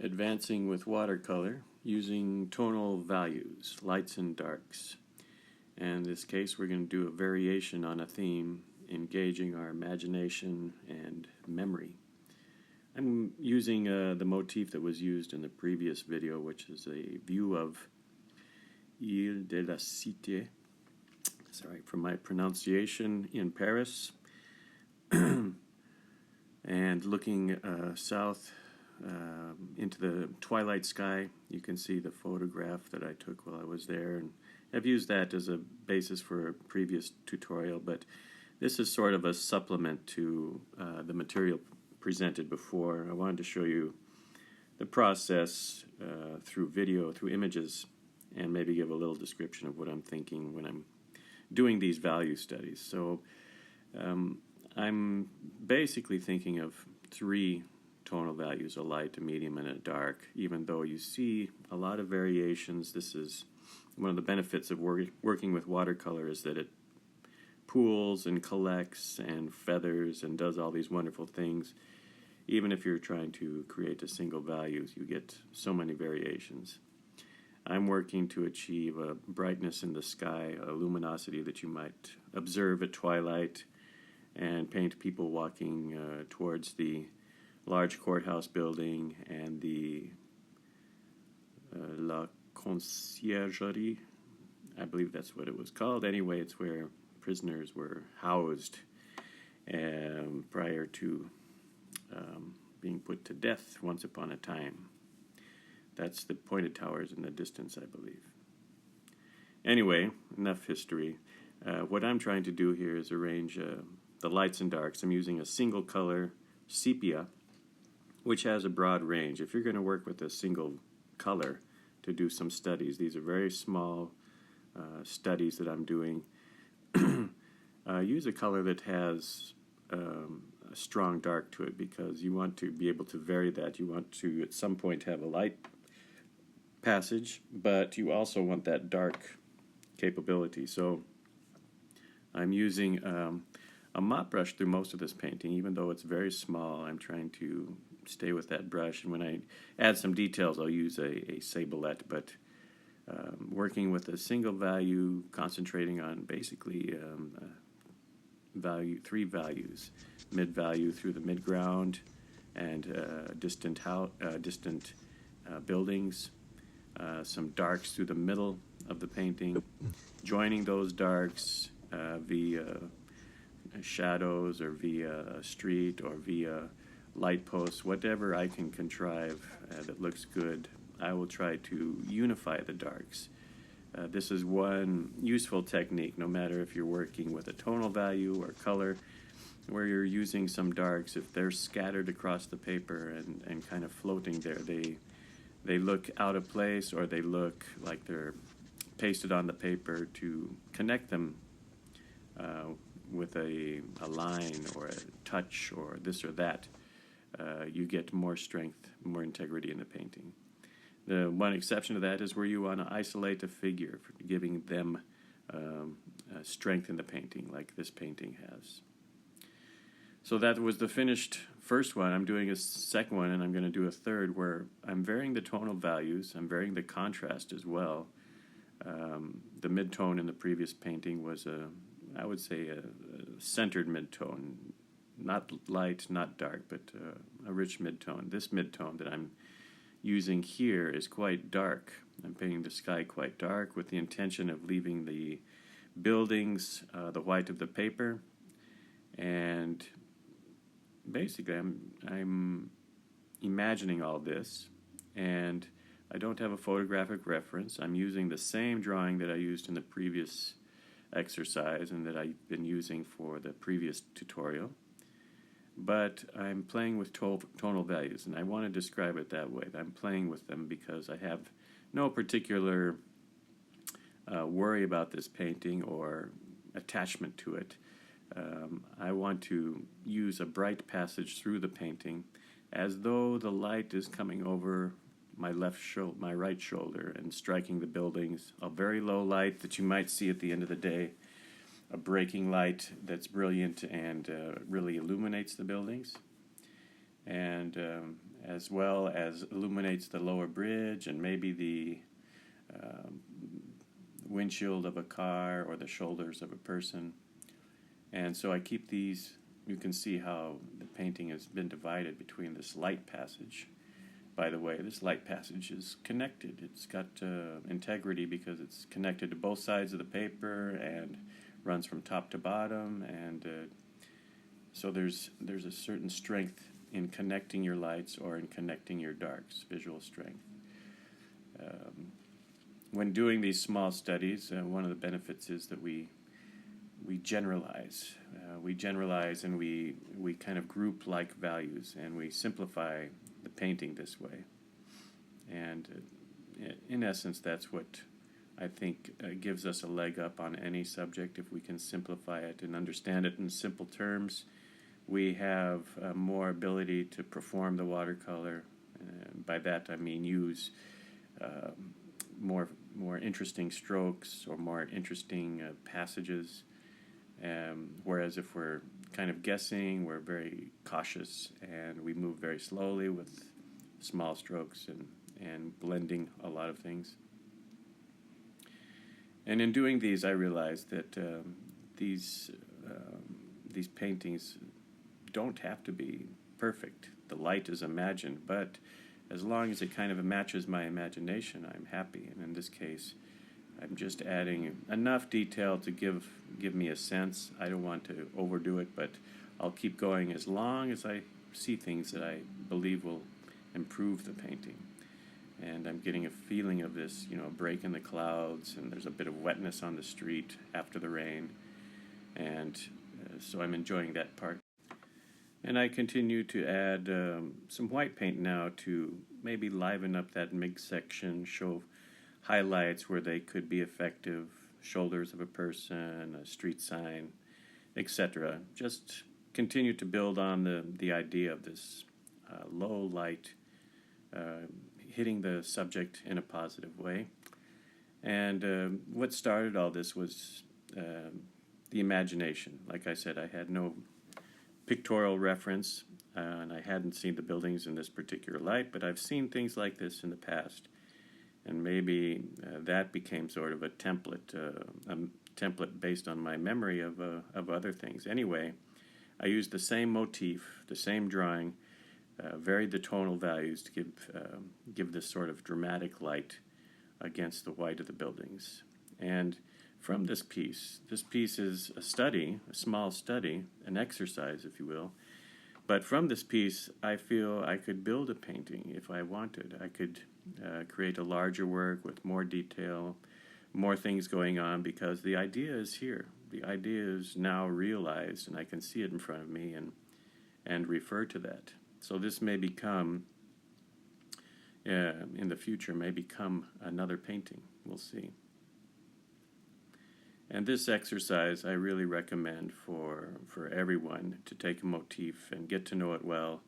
Advancing with watercolor using tonal values, lights and darks. And in this case, we're going to do a variation on a theme, engaging our imagination and memory. I'm using the motif that was used in the previous video, which is a view of Ile de la Cité, sorry for my pronunciation, in Paris, and looking south into the twilight sky. You can see the photograph that I took while I was there, and I've used that as a basis for a previous tutorial, but this is sort of a supplement to the material presented before. I wanted to show you the process through video, through images, and maybe give a little description of what I'm thinking when I'm doing these value studies. So I'm basically thinking of 3 tonal values, a light, a medium, and a dark. Even though you see a lot of variations, this is one of the benefits of working with watercolor, is that it pools and collects and feathers and does all these wonderful things. Even if you're trying to create a single value, you get so many variations. I'm working to achieve a brightness in the sky, a luminosity that you might observe at twilight, and paint people walking towards the large courthouse building and the La Conciergerie. I believe that's what it was called. Anyway, it's where prisoners were housed prior to being put to death once upon a time. That's the pointed towers in the distance, I believe. Anyway, enough history. What I'm trying to do here is arrange the lights and darks. I'm using a single color sepia, which has a broad range. If you're going to work with a single color to do some studies, these are very small studies that I'm doing. Use a color that has a strong dark to it, because you want to be able to vary that. You want to at some point have a light passage, but you also want that dark capability. So I'm using a mop brush through most of this painting. Even though it's very small, I'm trying to stay with that brush, and when I add some details, I'll use a sablette. But working with a single value, concentrating on basically 3 values: mid value through the midground, and distant buildings, some darks through the middle of the painting, joining those darks via shadows or via a street or via light posts, whatever I can contrive that looks good. I will try to unify the darks. This is one useful technique, no matter if you're working with a tonal value or color, where you're using some darks. If they're scattered across the paper and kind of floating there, they look out of place, or they look like they're pasted on the paper. To connect them with a line or a touch or this or that, you get more strength, more integrity in the painting. The one exception to that is where you want to isolate a figure, for giving them strength in the painting, like this painting has. So that was the finished first one. I'm doing a second one, and I'm going to do a third, where I'm varying the tonal values. I'm varying the contrast as well. The mid-tone in the previous painting was I would say a centered mid-tone, not light, not dark, but a rich mid-tone. This mid-tone that I'm using here is quite dark. I'm painting the sky quite dark with the intention of leaving the buildings the white of the paper. And basically I'm imagining all this, and I don't have a photographic reference. I'm using the same drawing that I used in the previous exercise and that I've been using for the previous tutorial. But I'm playing with tonal values, and I want to describe it that way. I'm playing with them because I have no particular worry about this painting or attachment to it. I want to use a bright passage through the painting, as though the light is coming over my right shoulder and striking the buildings. A very low light that you might see at the end of the day, a breaking light that's brilliant and really illuminates the buildings. And as well as illuminates the lower bridge and maybe the um, windshield of a car or the shoulders of a person. And so I keep these. You can see how the painting has been divided between this light passage. By the way, this light passage is connected. It's got integrity because it's connected to both sides of the paper and runs from top to bottom. And so there's a certain strength in connecting your lights or in connecting your darks, visual strength. When doing these small studies, one of the benefits is that we generalize. We generalize and we kind of group like values, and we simplify the painting this way. And in essence, that's what I think gives us a leg up on any subject. If we can simplify it and understand it in simple terms, we have more ability to perform the watercolor. By that I mean use more interesting strokes or more interesting passages. Whereas if we're kind of guessing, we're very cautious and we move very slowly with small strokes and blending a lot of things. And in doing these, I realized that these paintings don't have to be perfect. The light is imagined, but as long as it kind of matches my imagination, I'm happy. And in this case, I'm just adding enough detail to give me a sense. I don't want to overdo it, but I'll keep going as long as I see things that I believe will improve the painting. And I'm getting a feeling of this, break in the clouds, and there's a bit of wetness on the street after the rain. And so I'm enjoying that part. And I continue to add some white paint now to maybe liven up that midsection, show highlights where they could be effective, shoulders of a person, a street sign, etc. Just continue to build on the idea of this low light hitting the subject in a positive way. And what started all this was the imagination. Like I said, I had no pictorial reference, and I hadn't seen the buildings in this particular light, but I've seen things like this in the past. And maybe that became sort of a template based on my memory of other things. Anyway, I used the same motif, the same drawing, varied the tonal values to give this sort of dramatic light against the white of the buildings. And from this piece is a study, a small study, an exercise, if you will. But from this piece, I feel I could build a painting if I wanted. I could create a larger work with more detail, more things going on, because the idea is here. The idea is now realized, and I can see it in front of me and refer to that. So this may become, in the future, may become another painting. We'll see. And this exercise I really recommend for everyone to take a motif and get to know it well.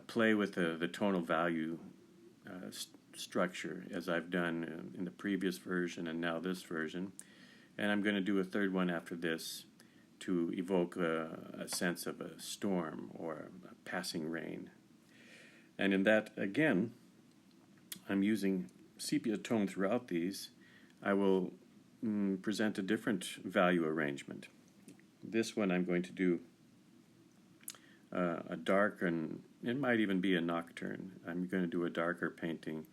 Play with the tonal value structure as I've done in the previous version and now this version. And I'm going to do a third one after this to evoke a sense of a storm or a passing rain. And in that, again, I'm using sepia tone throughout these. I will present a different value arrangement. This one I'm going to do a dark, and it might even be a nocturne. I'm going to do a darker painting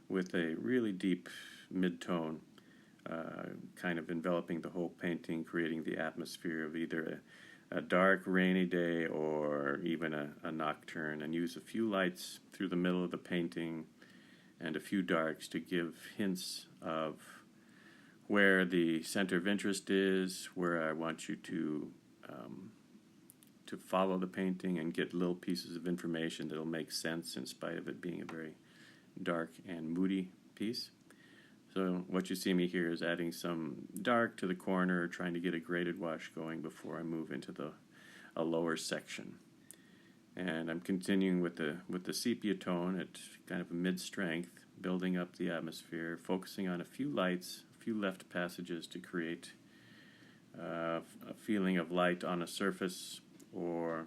with a really deep mid-tone, kind of enveloping the whole painting, creating the atmosphere of either a dark, rainy day or even a nocturne, and use a few lights through the middle of the painting and a few darks to give hints of where the center of interest is, where I want you to follow the painting and get little pieces of information that'll make sense in spite of it being a very dark and moody piece. So what you see me here is adding some dark to the corner, trying to get a graded wash going before I move into a lower section. And I'm continuing with the sepia tone at kind of a mid-strength, building up the atmosphere, focusing on a few lights, a few left passages to create a feeling of light on a surface, or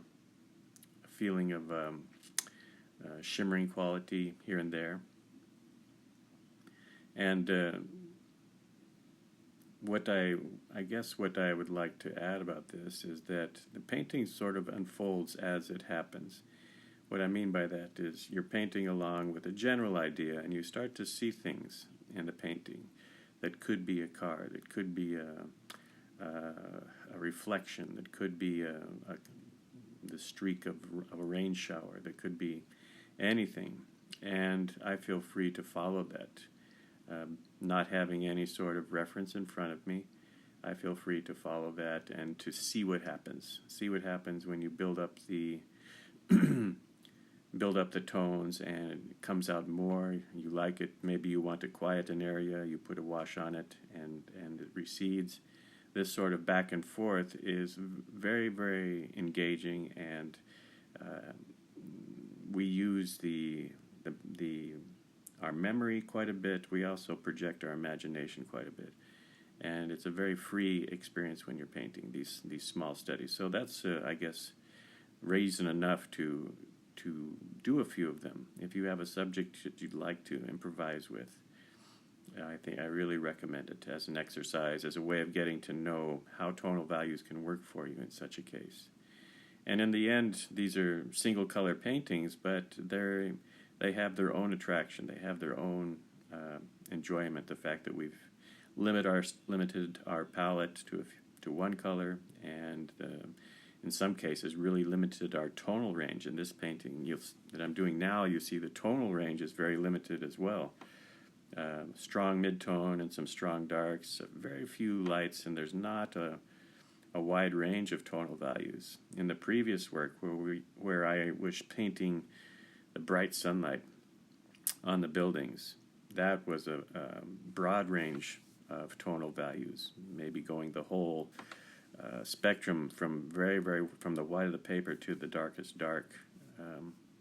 a feeling of shimmering quality here and there. And what I guess what I would like to add about this is that the painting sort of unfolds as it happens. What I mean by that is you're painting along with a general idea, and you start to see things in the painting that could be a car, that could be a reflection, that could be the streak of a rain shower, that could be anything. And I feel free to follow that. Not having any sort of reference in front of me, I feel free to follow that and to see what happens. See what happens when you build up the build up the tones, and it comes out more. You like it. Maybe you want to quiet an area. You put a wash on it, and it recedes. This sort of back and forth is very, very engaging, and we use our memory quite a bit. We also project our imagination quite a bit, and it's a very free experience when you're painting these small studies. So that's I guess reason enough to do a few of them. If you have a subject that you'd like to improvise with, I really recommend it as an exercise, as a way of getting to know how tonal values can work for you in such a case. And in the end, these are single color paintings, but they have their own attraction. They have their own enjoyment. The fact that we've limited our palette to one color, and in some cases really limited our tonal range. In this painting that I'm doing now, you see the tonal range is very limited as well. Strong mid-tone and some strong darks, very few lights, and there's not a wide range of tonal values. In the previous work where I was painting the bright sunlight on the buildings, that was a broad range of tonal values, maybe going the whole spectrum from from the white of the paper to the darkest dark,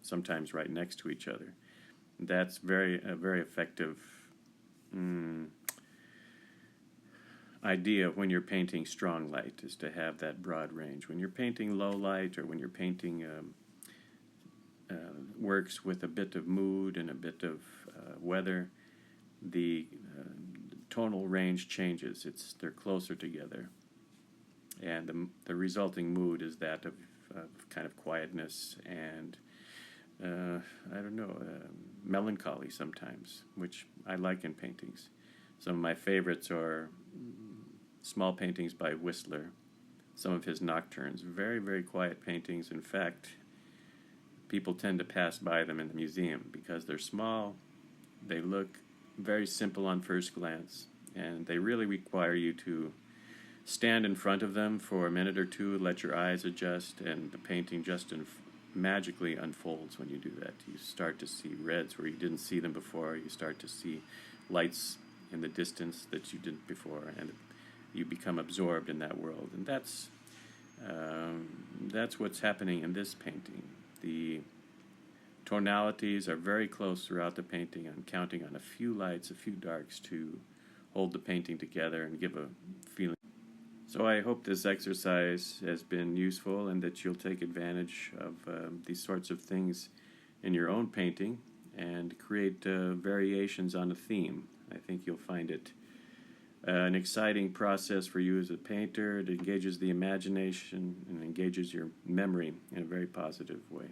sometimes right next to each other. That's a very effective idea when you're painting strong light, is to have that broad range. When you're painting low light, or when you're painting works with a bit of mood and a bit of weather, the tonal range changes. They're closer together, and the resulting mood is that of kind of quietness and melancholy sometimes, which I like in paintings. Some of my favorites are small paintings by Whistler, some of his nocturnes, very, very quiet paintings. In fact, people tend to pass by them in the museum because they're small, they look very simple on first glance, and they really require you to stand in front of them for a minute or two, let your eyes adjust, and the painting just magically unfolds when you do that. You start to see reds where you didn't see them before. You start to see lights in the distance that you didn't before, and you become absorbed in that world. And that's what's happening in this painting. The tonalities are very close throughout the painting. I'm counting on a few lights, a few darks to hold the painting together and give a feeling. So I hope this exercise has been useful, and that you'll take advantage of these sorts of things in your own painting and create variations on a theme. I think you'll find it an exciting process for you as a painter. It engages the imagination and engages your memory in a very positive way.